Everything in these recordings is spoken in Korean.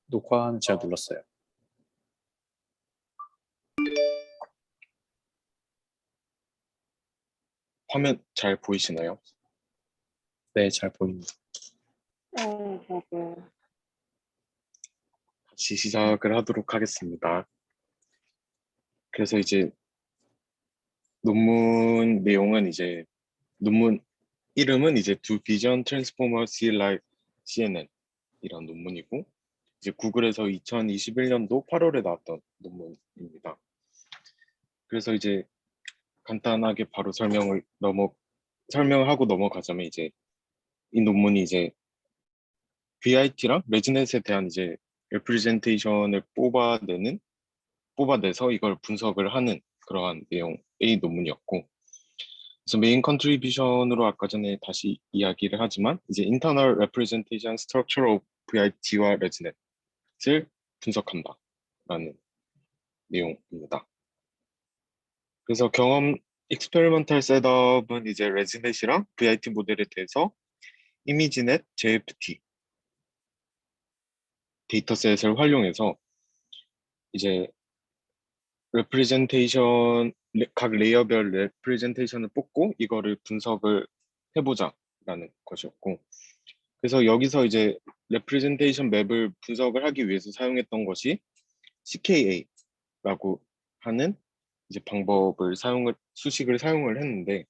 녹화는 제가 눌렀어요. 화면 잘 보이시나요? 네, 잘 보입니다. 맞아요. 다시 시작을 하도록 하겠습니다. 그래서 이제 논문 내용은 이제 논문 이름은 이제 Do Vision Transformer See Like CNN 이런 논문이고 이제 구글에서 2021년도 8월에 나왔던 논문입니다. 그래서 이제 간단하게 바로 설명하고 넘어가자면 이제 이 논문이 이제 VIT랑 레지넷에 대한 이제 레프리젠테이션을 뽑아내서 이걸 분석을 하는 그러한 내용의 논문이었고, 그래서 메인 컨트리뷰션으로 아까 전에 다시 이야기를 하지만 이제 Internal Representation Structure of VIT와 레지넷을 분석한다라는 내용입니다. 그래서 익스페리먼탈 셋업은 이제 레지넷이랑 VIT 모델에 대해서 이미지넷 JFT 데이터셋을 활용해서 이제 각 레이어별 레프레젠테이션을 뽑고 이거를 분석을 해보자라는 것이었고, 그래서 여기서 이제 레프레젠테이션 맵을 분석을 하기 위해서 사용했던 것이 CKA라고 하는 이제 수식을 사용을 했는데,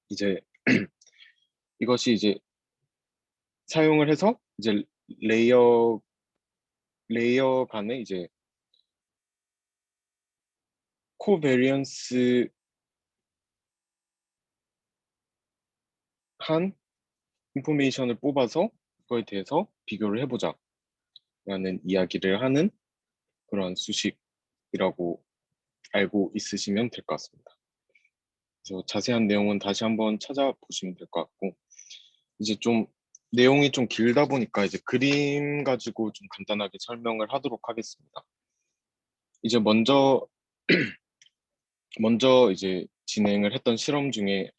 이제 이것이 이제 사용을 해서 이제 레이어 간에 이제 코베리언스 한 인포메이션을 뽑아서 그거에 대해서 비교를 해보자라는 이야기를 하는 그런 수식이라고 알고 있으시면 될 것 같습니다. 그래서 자세한 내용은 다시 한번 찾아보시면 될 것 같고, 이제 좀 내용이 좀 길다 보니까 이제 그림 가지고 좀 간단하게 설명을 하도록 하겠습니다. 이제 먼저 이제 진행을 했던 실험 중에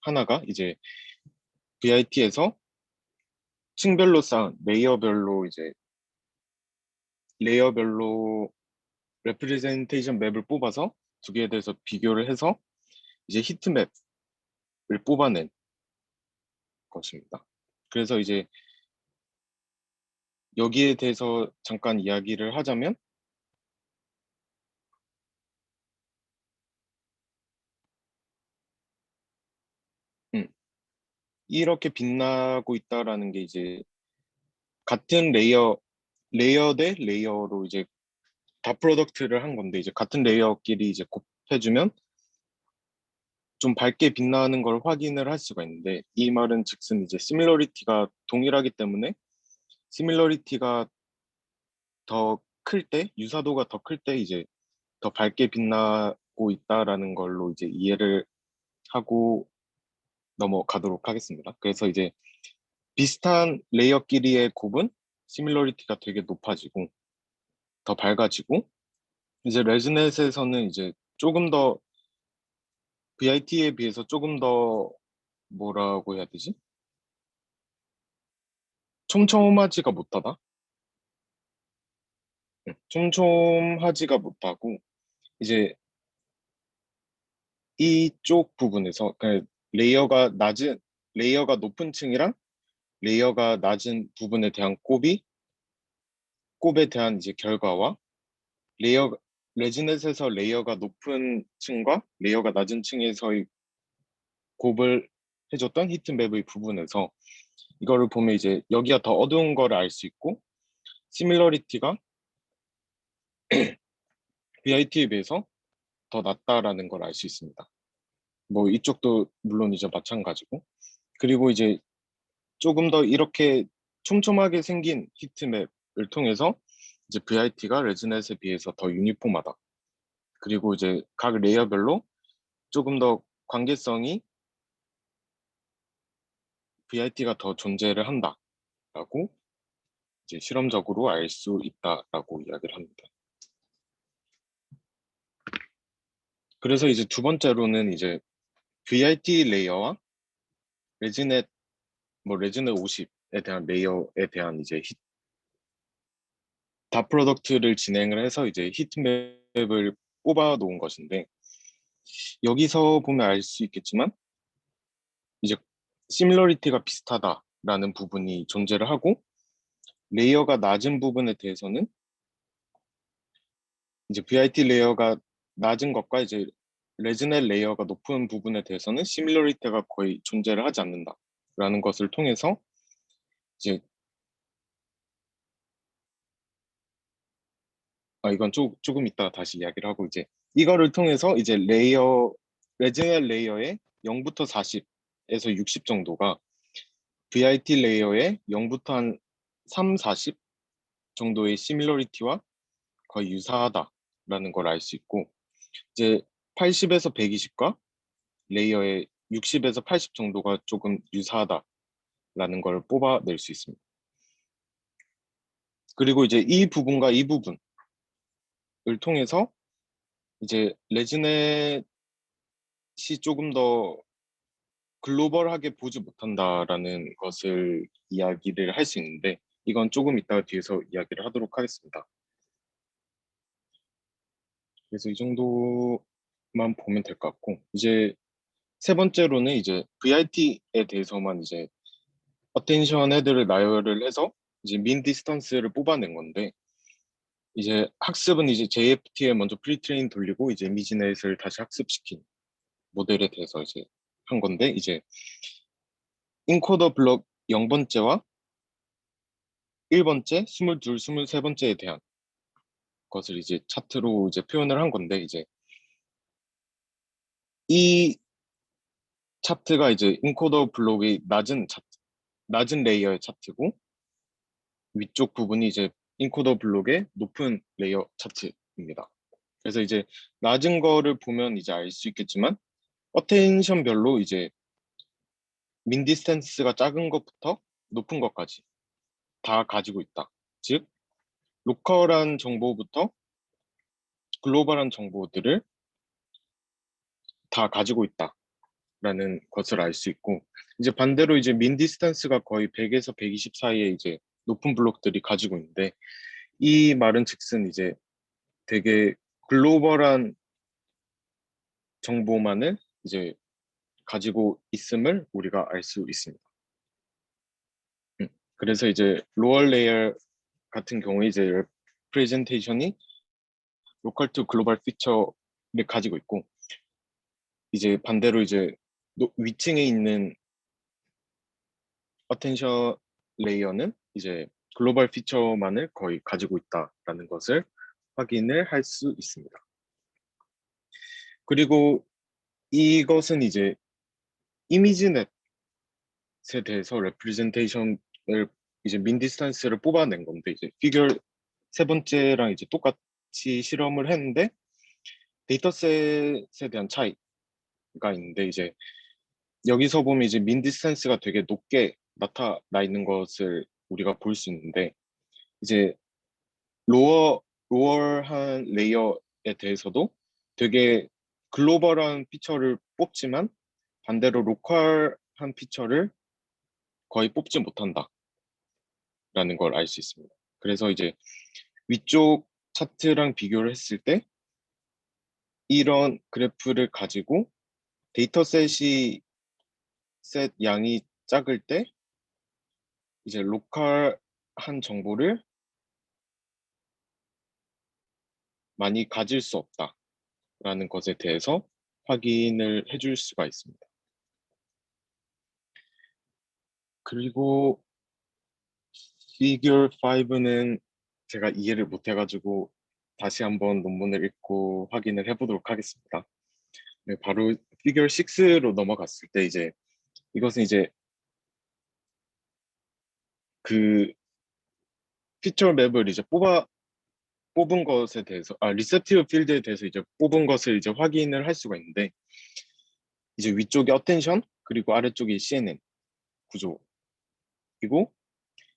하나가 이제 VIT에서 층별로 쌓은 레이어별로 레프레젠테이션 맵을 뽑아서 두 개에 대해서 비교를 해서 이제 히트맵을 뽑아낸 것입니다. 그래서 이제 여기에 대해서 잠깐 이야기를 하자면 이렇게 빛나고 있다라는 게 이제 같은 레이어 대 레이어로 이제 다 프로덕트를 한 건데, 이제 같은 레이어끼리 이제 곱해주면 좀 밝게 빛나는 걸 확인을 할 수가 있는데, 이 말은 즉슨 이제 시밀러리티가 동일하기 때문에 시밀러리티가 더 클 때, 유사도가 더 클 때 이제 더 밝게 빛나고 있다라는 걸로 이제 이해를 하고 넘어가도록 하겠습니다. 그래서 이제 비슷한 레이어끼리의 곱은 시밀러리티가 되게 높아지고 더 밝아지고, 이제 레즈넷에서는 이제 조금 더 VIT에 비해서 조금 더 뭐라고 해야 되지? 촘촘하지가 못하다? 촘촘하지가 못하고, 이제 이쪽 부분에서 레이어가 높은 층이랑 레이어가 낮은 부분에 대한 곱에 대한 이제 결과와 레이어 레지넷에서 레이어가 높은 층과 레이어가 낮은 층에서의 곱을 해줬던 히트맵의 부분에서 이거를 보면 이제 여기가 더 어두운 거를 알 수 있고, 시밀러리티가 VIT에 비해서 더 낮다라는 걸 알 수 있습니다. 뭐 이쪽도 물론 이제 마찬가지고, 그리고 이제 조금 더 이렇게 촘촘하게 생긴 히트맵을 통해서 이제 VIT가 레지넷에 비해서 더 유니폼하다. 그리고 이제 각 레이어별로 조금 더 관계성이 VIT가 더 존재를 한다라고 이제 실험적으로 알 수 있다라고 이야기를 합니다. 그래서 이제 두 번째로는 이제 VIT 레이어와 레지넷 50에 대한 레이어에 대한 이제 다 프로덕트를 진행을 해서 이제 히트맵을 뽑아 놓은 것인데, 여기서 보면 알 수 있겠지만 이제 시밀러리티가 비슷하다라는 부분이 존재를 하고, 레이어가 낮은 부분에 대해서는 이제 VIT 레이어가 낮은 것과 이제 레즈넷 레이어가 높은 부분에 대해서는 시밀러리티가 거의 존재를 하지 않는다라는 것을 통해서 이제 이건 조금 이따 다시 이야기를 하고, 이제 이거를 통해서 이제 레즈넷 레이어의 0부터 40에서 60 정도가 VIT 레이어의 0부터 한 3, 40 정도의 시밀러리티와 거의 유사하다라는 걸 알 수 있고, 이제 80에서 120과 레이어의 60에서 80 정도가 조금 유사하다라는 걸 뽑아낼 수 있습니다. 그리고 이제 이 부분과 이 부분을 통해서 이제 레즈넷이 조금 더 글로벌하게 보지 못한다라는 것을 이야기를 할 수 있는데, 이건 조금 이따 뒤에서 이야기를 하도록 하겠습니다. 그래서 이 정도만 보면 될 것 같고, 이제 세 번째로는 이제 VIT에 대해서만 이제 어텐션 헤드를 나열을 해서 이제 민 디스턴스를 뽑아낸 건데, 이제 학습은 이제 JFT에 먼저 프리트레인 돌리고 이제 이미지넷을 다시 학습시킨 모델에 대해서 이제 한 건데, 이제 인코더 블럭 0번째와 1번째, 22, 23번째에 대한 것을 이제 차트로 이제 표현을 한 건데, 이제 이 차트가 이제 인코더 블록의 낮은 레이어의 차트고, 위쪽 부분이 이제 인코더 블록의 높은 레이어 차트입니다. 그래서 이제 낮은 거를 보면 이제 알 수 있겠지만, 어텐션별로 이제 민 디스턴스가 작은 것부터 높은 것까지 다 가지고 있다. 즉, 로컬한 정보부터 글로벌한 정보들을 다 가지고 있다라는 것을 알 수 있고, 이제 반대로 이제 민 디스턴스가 거의 100에서 120 사이에 이제 높은 블록들이 가지고 있는데, 이 말은 즉슨 이제 되게 글로벌한 정보만을 이제 가지고 있음을 우리가 알 수 있습니다. 그래서 이제 로얼 레이어 같은 경우에 이제 프레젠테이션이 로컬 투 글로벌 피처를 가지고 있고, 이제 반대로 이제 위층에 있는 어텐션 레이어는 이제 글로벌 피처만을 거의 가지고 있다라는 것을 확인을 할 수 있습니다. 그리고 이것은 이제 이미지넷에 대해서 레프리젠테이션을 이제 민 디스턴스를 뽑아낸 건데, 이제 피겨 세 번째랑 이제 똑같이 실험을 했는데 데이터셋에 대한 차이가 있는데, 이제 여기서 보면 이제 민 디스턴스가 되게 높게 나타나 있는 것을 우리가 볼 수 있는데, 이제 로어한 레이어에 대해서도 되게 글로벌한 피처를 뽑지만 반대로 로컬한 피처를 거의 뽑지 못한다라는 걸 알 수 있습니다. 그래서 이제 위쪽 차트랑 비교를 했을 때 이런 그래프를 가지고 셋 양이 작을 때 이제 로컬한 정보를 많이 가질 수 없다라는 것에 대해서 확인을 해줄 수가 있습니다. 그리고 피겨 5는 제가 이해를 못해가지고 다시 한번 논문을 읽고 확인을 해보도록 하겠습니다. 네, 바로 피겨 6로 넘어갔을 때 이제 이것은 이제 그 피처 맵을 이제 뽑은 것에 대해서 리셉티브 필드에 대해서 이제 뽑은 것을 이제 확인을 할 수가 있는데, 이제 위쪽이 어텐션 그리고 아래쪽이 CNN 구조이고,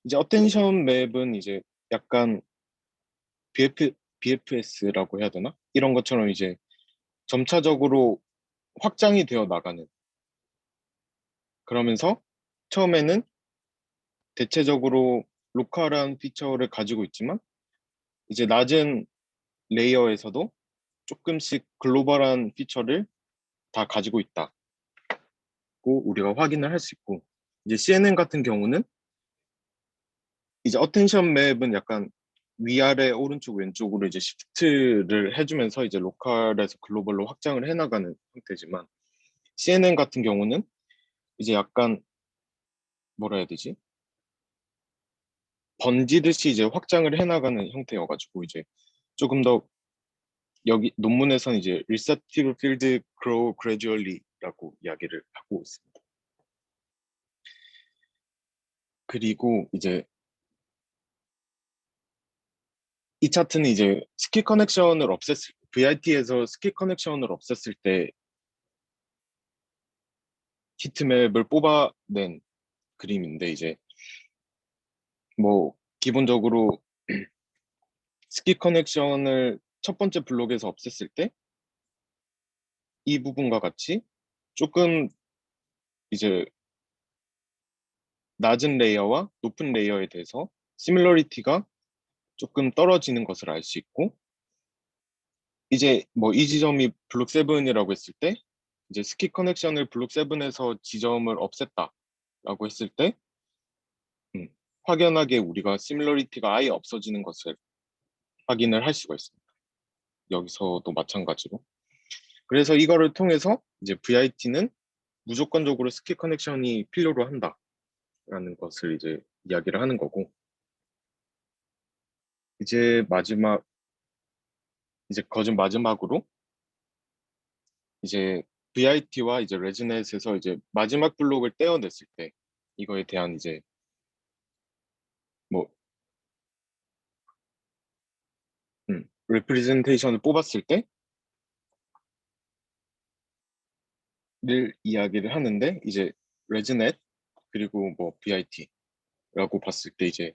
이제 어텐션 맵은 이제 약간 BFS라고 해야 되나? 이런 것처럼 이제 점차적으로 확장이 되어 나가는, 그러면서 처음에는 대체적으로 로컬한 피처를 가지고 있지만 이제 낮은 레이어에서도 조금씩 글로벌한 피처를 다 가지고 있다고 우리가 확인을 할 수 있고, 이제 CNN 같은 경우는 이제 어텐션 맵은 약간 위아래 오른쪽 왼쪽으로 이제 시프트를 해주면서 이제 로컬에서 글로벌로 확장을 해나가는 형태지만, CNN 같은 경우는 이제 약간 뭐라 해야 되지? 번지듯이 이제 확장을 해나가는 형태여가지고, 이제 조금 더 여기 논문에서는 이제 receptive field grow gradually라고 이야기를 하고 있습니다. 그리고 이제 이 차트는 이제 스키 커넥션을 없앴을 VIT에서 스키 커넥션을 없앴을 때 히트맵을 뽑아낸 그림인데, 이제 뭐 기본적으로 스키 커넥션을 첫 번째 블록에서 없앴을 때 이 부분과 같이 조금 이제 낮은 레이어와 높은 레이어에 대해서 시밀러리티가 조금 떨어지는 것을 알 수 있고, 이제 뭐 이 지점이 블록 7이라고 했을 때 이제 스키 커넥션을 블록 7에서 지점을 없앴다라고 했을 때 음, 확연하게 우리가 시밀러리티가 아예 없어지는 것을 확인을 할 수가 있습니다. 여기서도 마찬가지로. 그래서 이거를 통해서 이제 VIT는 무조건적으로 스키 커넥션이 필요로 한다라는 것을 이제 이야기를 하는 거고, 이제 거진 마지막으로 이제 VIT와 이제 레지넷에서 이제 마지막 블록을 떼어냈을 때 이거에 대한 이제 뭐 리프레젠테이션을 뽑았을 때를 이야기를 하는데, 이제 레지넷 그리고 뭐 VIT라고 봤을 때 이제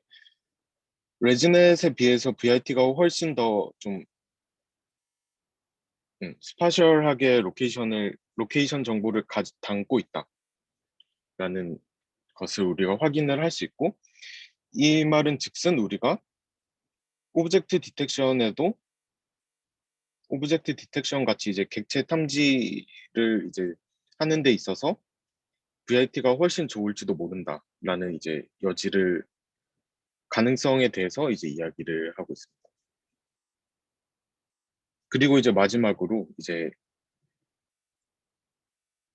레지넷에 비해서 VIT가 훨씬 더 좀 스파셜하게 로케이션 정보를 담고 있다라는 것을 우리가 확인을 할 수 있고, 이 말은 즉슨 우리가 오브젝트 디텍션에도 오브젝트 디텍션 같이 이제 객체 탐지를 이제 하는 데 있어서 VIT가 훨씬 좋을지도 모른다라는 이제 가능성에 대해서 이제 이야기를 하고 있습니다. 그리고 이제 마지막으로 이제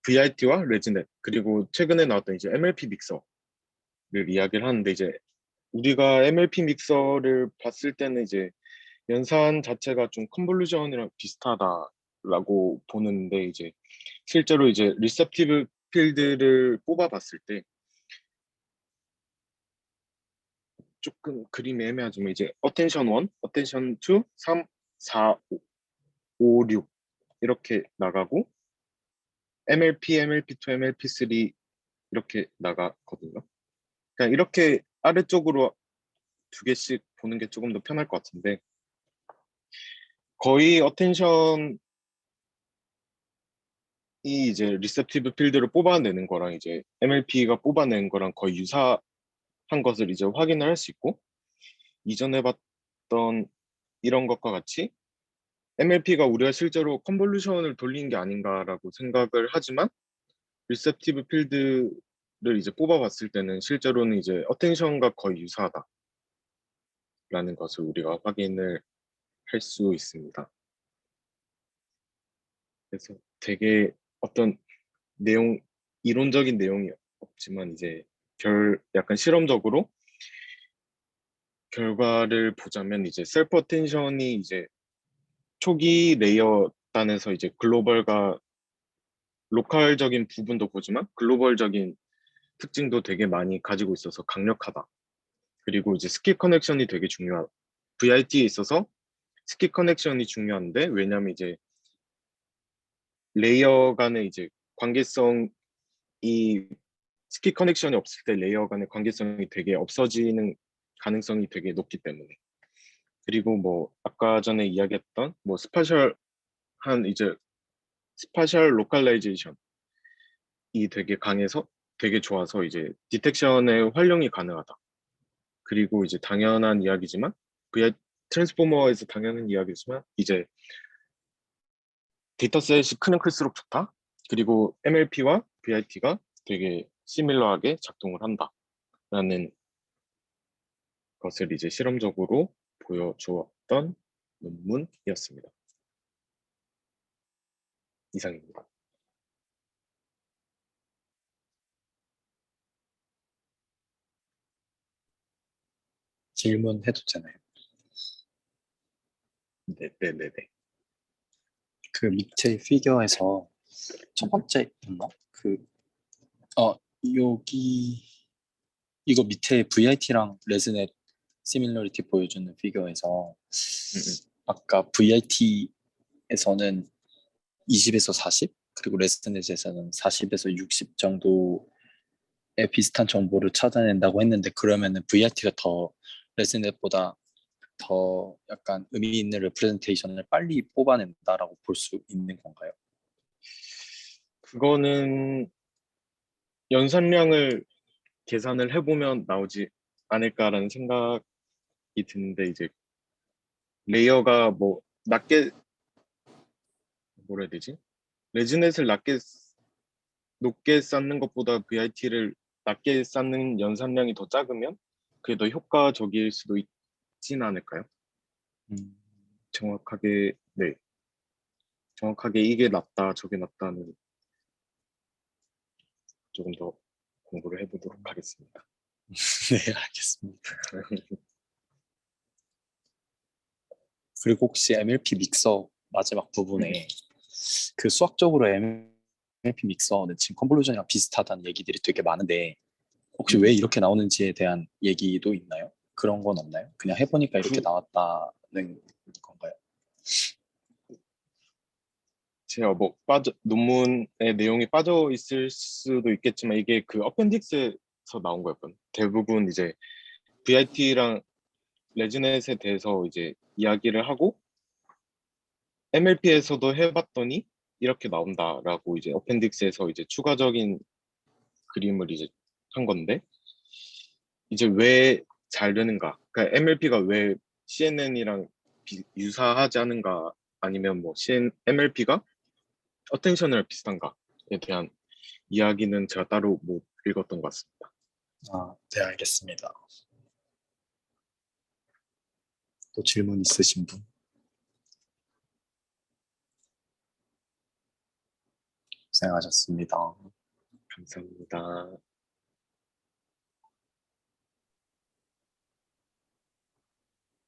VIT와 레지넷 그리고 최근에 나왔던 이제 MLP 믹서를 이야기를 하는데, 이제 우리가 MLP 믹서를 봤을 때는 이제 연산 자체가 좀 컨볼루션이랑 비슷하다라고 보는데, 이제 실제로 이제 리셉티브 필드를 뽑아봤을 때 조금 그림이 애매하지만 이제 어텐션 1, 어텐션 2, 3, 4, 5, 6 이렇게 나가고 MLP, MLP2, MLP3 이렇게 나가거든요. 그냥 이렇게 아래쪽으로 두 개씩 보는 게 조금 더 편할 것 같은데, 거의 어텐션이 이제 리셉티브 필드를 뽑아내는 거랑 이제 MLP가 뽑아내는 거랑 거의 유사한 것을 이제 확인을 할 수 있고, 이전에 봤던 이런 것과 같이 MLP가 우리가 실제로 컨볼루션을 돌린 게 아닌가라고 생각을 하지만, 리셉티브 필드를 이제 뽑아봤을 때는 실제로는 이제 어텐션과 거의 유사하다라는 것을 우리가 확인을 할 수 있습니다. 그래서 되게 어떤 내용, 이론적인 내용이 없지만 이제 약간 실험적으로 결과를 보자면, 이제 셀프 어텐션이 이제 초기 레이어 단에서 이제 글로벌과 로컬적인 부분도 보지만 글로벌적인 특징도 되게 많이 가지고 있어서 강력하다. 그리고 이제 스키 커넥션이 되게 중요하다. VIT에 있어서 스키 커넥션이 중요한데, 왜냐면 이제 레이어 간의 이제 관계성이 스키 커넥션이 없을 때 레이어 간의 관계성이 되게 없어지는 가능성이 되게 높기 때문에. 그리고 뭐 아까 전에 이야기했던 뭐 이제 스파셜 로컬라이제이션이 되게 좋아서 이제 디텍션의 활용이 가능하다. 그리고 이제 당연한 이야기지만 트랜스포머에서 당연한 이야기지만 이제 데이터셋이 크면 클수록 좋다. 그리고 MLP와 VIT가 되게 시밀러하게 작동을 한다라는 것을 이제 실험적으로 보여주었던 논문이었습니다. 이상입니다. 질문해도 되나요? 네네네네. 그 밑에 피겨에서 첫 번째인가? 여기 이거 밑에 VIT랑 레즈넷 시밀러리티 보여주는 피겨에서 음, 음. 아까 VIT에서는 20에서 40 그리고 레즈넷에서는 40에서 60 정도의 비슷한 정보를 찾아낸다고 했는데 그러면은 VIT가 더 레즈넷보다 더 약간 의미 있는 레프레젠테이션을 빨리 뽑아낸다라고 볼 수 있는 건가요? 그거는 연산량을 계산을 해보면 나오지 않을까라는 생각이 드는데 이제 레이어가 뭐 낮게 뭐라 해야 되지? 레즈넷을 높게 쌓는 것보다 VIT를 낮게 쌓는 연산량이 더 작으면 그게 더 효과적일 수도 있진 않을까요? 음, 정확하게 네, 정확하게 이게 낫다 저게 낫다는 조금 더 공부를 해보도록 하겠습니다. 네, 알겠습니다. 그리고 혹시 MLP 믹서 마지막 부분에 그 수학적으로 MLP 믹서는 지금 컨볼루션이랑 비슷하다는 얘기들이 되게 많은데 혹시 왜 이렇게 나오는지에 대한 얘기도 있나요? 그런 건 없나요? 그냥 해보니까 이렇게 그 나왔다는 건가요? 제가 뭐 논문의 내용이 빠져 있을 수도 있겠지만 이게 그 어펜딕스에서 나온 거였거든요. 대부분 이제 VIT랑 레지넷에 대해서 이제 이야기를 하고 MLP에서도 해봤더니 이렇게 나온다라고 이제 어펜딕스에서 이제 추가적인 그림을 이제 한 건데 이제 왜 잘 되는가? 그러니까 MLP가 왜 CNN이랑 유사하지 않은가? 아니면 뭐 MLP가 어텐셔널 비슷한가에 대한 이야기는 제가 따로 못 읽었던 것 같습니다. 아, 네, 알겠습니다. 또 질문 있으신 분? 고생하셨습니다. 감사합니다.